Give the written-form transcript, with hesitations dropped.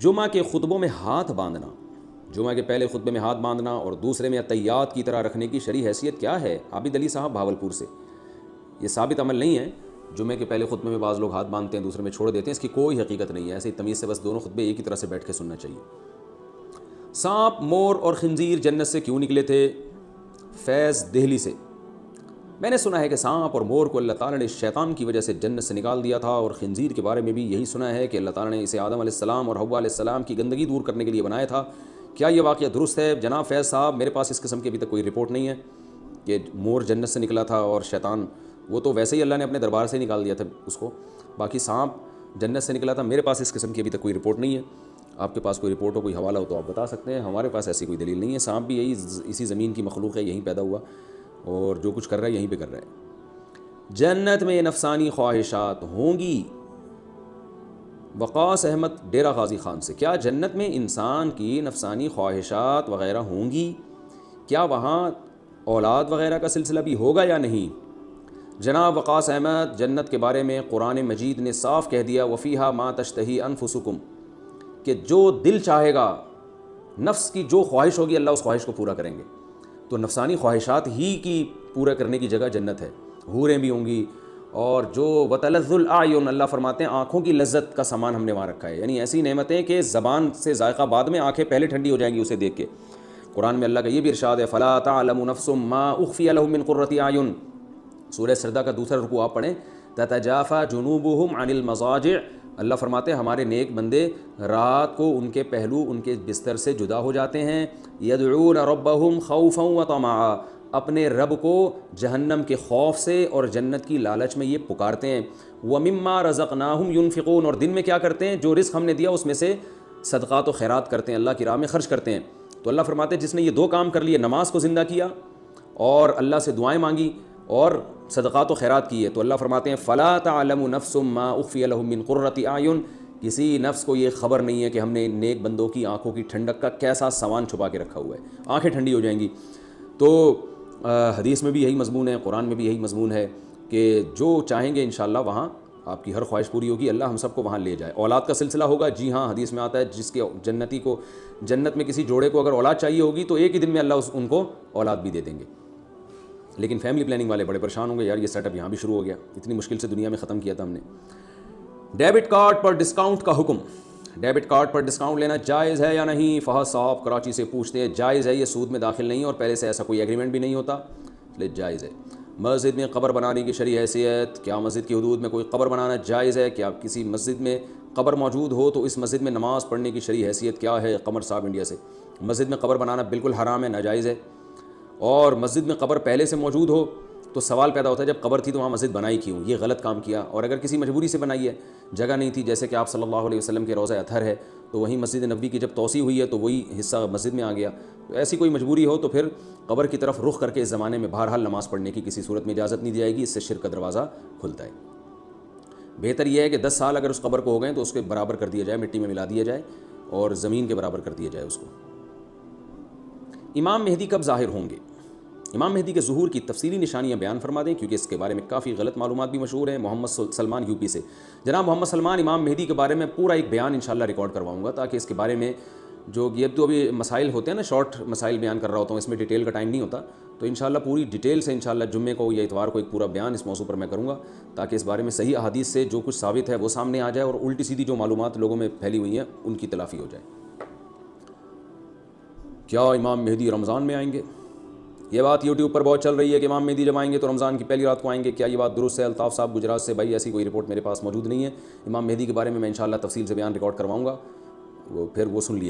جمعہ کے خطبوں میں ہاتھ باندھنا، جمعہ کے پہلے خطبے میں ہاتھ باندھنا اور دوسرے میں عطیات کی طرح رکھنے کی شرعی حیثیت کیا ہے؟ عابد علی صاحب بھاولپور سے۔ یہ ثابت عمل نہیں ہے، جمعے کے پہلے خطبے میں بعض لوگ ہاتھ باندھتے ہیں، دوسرے میں چھوڑ دیتے ہیں، اس کی کوئی حقیقت نہیں ہے۔ ایسے ہی تمیز سے بس دونوں خطبے ایک ہی طرح سے بیٹھ کے سننا چاہیے۔ سانپ، مور اور خنزیر جنت سے کیوں نکلے تھے؟ فیض دہلی سے۔ میں نے سنا ہے کہ سانپ اور مور کو اللہ تعالیٰ نے شیطان کی وجہ سے جنت سے نکال دیا تھا، اور خنزیر کے بارے میں بھی یہی سنا ہے کہ اللہ تعالیٰ نے اسے آدم علیہ السلام اور حوا علیہ السلام کی گندگی دور کرنے کے لیے بنایا تھا۔ کیا یہ واقعہ درست ہے؟ جناب فیض صاحب، میرے پاس اس قسم کی ابھی تک کوئی رپورٹ نہیں ہے کہ مور جنت سے نکلا تھا اور شیطان، وہ تو ویسے ہی اللہ نے اپنے دربار سے نکال دیا تھا اس کو، باقی سانپ جنت سے نکلا تھا، میرے پاس اس قسم کی ابھی تک کوئی رپورٹ نہیں ہے۔ آپ کے پاس کوئی رپورٹ ہو، کوئی حوالہ ہو تو آپ بتا سکتے ہیں، ہمارے پاس ایسی کوئی دلیل نہیں ہے۔ سانپ بھی اسی زمین کی مخلوق ہے، یہیں پیدا ہوا اور جو کچھ کر رہا ہے یہیں پہ کر رہا ہے۔ جنت میں نفسانی خواہشات ہوں گی؟ وقاص احمد ڈیرہ غازی خان سے۔ کیا جنت میں انسان کی نفسانی خواہشات وغیرہ ہوں گی؟ کیا وہاں اولاد وغیرہ کا سلسلہ بھی ہوگا یا نہیں؟ جناب وقاص احمد، جنت کے بارے میں قرآن مجید نے صاف کہہ دیا وَفِيهَا مَا تَشْتَهِي أَنفُسُكُمْ، کہ جو دل چاہے گا، نفس کی جو خواہش ہوگی اللہ اس خواہش کو پورا کریں گے۔ تو نفسانی خواہشات ہی کی پورا کرنے کی جگہ جنت ہے، حوریں بھی ہوں گی، اور جو وَتَلَذُّ الْأَعْيُنِ، اللہ فرماتے ہیں آنکھوں کی لذت کا سامان ہم نے وہاں رکھا ہے، یعنی ایسی نعمتیں کہ زبان سے ذائقہ بعد میں، آنکھیں پہلے ٹھنڈی ہو جائیں گی اسے دیکھ کے۔ قرآن میں اللہ کا یہ بھی ارشاد ہے فَلَا تَعْلَمُ نَفْسٌ مَّا أُخْفِيَ لَهُم مِّن قُرَّةِ أَعْيُنٍ، سورہ سجدہ کا دوسرا رکوع آپ پڑھیں، تَتَجَافَىٰ جُنُوبُهُمْ عَنِ الْمَضَاجِعِ، اللہ فرماتے ہیں ہمارے نیک بندے رات کو ان کے پہلو ان کے بستر سے جدا ہو جاتے ہیں، يَدْعُونَ رَبَّهُمْ خَوْفًا وَطَمَعًا، اپنے رب کو جہنم کے خوف سے اور جنت کی لالچ میں یہ پکارتے ہیں۔ وَمِمَّا رَزَقْنَاهُمْ يُنْفِقُونَ، اور دن میں کیا کرتے ہیں؟ جو رزق ہم نے دیا اس میں سے صدقات و خیرات کرتے ہیں، اللہ کی راہ میں خرچ کرتے ہیں۔ تو اللہ فرماتے ہیں جس نے یہ دو کام کر لیے، نماز کو زندہ کیا اور اللہ سے دعائیں مانگی اور صدقات و خیرات کیے، تو اللہ فرماتے ہیں فَلَا تَعْلَمُ نَفْسٌ مَّا أُخْفِيَ لَهُم مِّن قُرَّةِ أَعْيُنٍ، کسی نفس کو یہ خبر نہیں ہے کہ ہم نے نیک بندوں کی آنکھوں کی ٹھنڈک کا کیسا سامان چھپا کے رکھا ہوا ہے، آنکھیں ٹھنڈی ہو جائیں گی۔ تو حدیث میں بھی یہی مضمون ہے، قرآن میں بھی یہی مضمون ہے کہ جو چاہیں گے انشاءاللہ وہاں آپ کی ہر خواہش پوری ہوگی، اللہ ہم سب کو وہاں لے جائے۔ اولاد کا سلسلہ ہوگا، جی ہاں، حدیث میں آتا ہے جس کے جنتی کو، جنت میں کسی جوڑے کو اگر اولاد چاہیے ہوگی تو ایک ہی دن میں اللہ ان کو اولاد بھی دے دیں گے۔ لیکن فیملی پلاننگ والے بڑے پریشان ہوں گے، یار یہ سیٹ اپ یہاں بھی شروع ہو گیا، اتنی مشکل سے دنیا میں ختم کیا تھا ہم نے۔ ڈیبٹ کارڈ پر ڈسکاؤنٹ کا حکم، ڈیبٹ کارڈ پر ڈسکاؤنٹ لینا جائز ہے یا نہیں؟ فہد صاحب کراچی سے پوچھتے ہیں، جائز ہے، یہ سود میں داخل نہیں اور پہلے سے ایسا کوئی ایگریمنٹ بھی نہیں ہوتا، لے جائز ہے۔ مسجد میں قبر بنانے کی شرعی حیثیت، کیا مسجد کی حدود میں کوئی قبر بنانا جائز ہے؟ کیا کسی مسجد میں قبر موجود ہو تو اس مسجد میں نماز پڑھنے کی شرعی حیثیت کیا ہے؟ قمر صاحب انڈیا سے۔ مسجد میں قبر بنانا بالکل حرام ہے، ناجائز ہے، اور مسجد میں قبر پہلے سے موجود ہو تو سوال پیدا ہوتا ہے جب قبر تھی تو وہاں مسجد بنائی کیوں؟ یہ غلط کام کیا۔ اور اگر کسی مجبوری سے بنائی ہے، جگہ نہیں تھی، جیسے کہ آپ صلی اللہ علیہ وسلم کے روضہ اطہر ہے تو وہیں مسجد نبوی کی جب توسیع ہوئی ہے تو وہی حصہ مسجد میں آ گیا، تو ایسی کوئی مجبوری ہو تو پھر قبر کی طرف رخ کر کے اس زمانے میں بہرحال نماز پڑھنے کی کسی صورت میں اجازت نہیں دی جائے گی، اس سے شرک کا دروازہ کھلتا ہے۔ بہتر یہ ہے کہ 10 سال اگر اس قبر کو ہو گئے تو اس کے برابر کر دیا جائے، مٹی میں ملا دیا جائے اور زمین کے برابر کر دیا جائے اس کو۔ امام مہدی کب ظاہر ہوں گے؟ امام مہدی کے ظہور کی تفصیلی نشانیاں بیان فرما دیں، کیونکہ اس کے بارے میں کافی غلط معلومات بھی مشہور ہیں۔ محمد سلمان یو پی سے، جناب محمد سلمان، امام مہدی کے بارے میں پورا ایک بیان انشاءاللہ ریکارڈ کرواؤں گا تاکہ اس کے بارے میں جو یہ تو ابھی مسائل ہوتے ہیں نا، شارٹ مسائل بیان کر رہا ہوتا ہوں، اس میں ڈیٹیل کا ٹائم نہیں ہوتا، تو انشاءاللہ پوری ڈیٹیل سے انشاءاللہ جمعے کو یا اتوار کو ایک پورا بیان اس موضوع پر میں کروں گا تاکہ اس بارے میں صحیح احادیث سے جو کچھ ثابت ہے وہ سامنے آ جائے اور الٹی سیدھی جو معلومات لوگوں میں پھیلی ہوئی ہیں ان کی تلافی ہو جائے۔ کیا امام مہدی رمضان میں آئیں گے؟ یہ بات یوٹیوب پر بہت چل رہی ہے کہ امام مہدی جب آئیں گے تو رمضان کی پہلی رات کو آئیں گے، کیا یہ بات درست ہے؟ الطاف صاحب گجرات سے، بھائی ایسی کوئی رپورٹ میرے پاس موجود نہیں ہے۔ امام مہدی کے بارے میں انشاءاللہ تفصیل سے بیان ریکارڈ کرواؤں گا، وہ پھر وہ سن لیے۔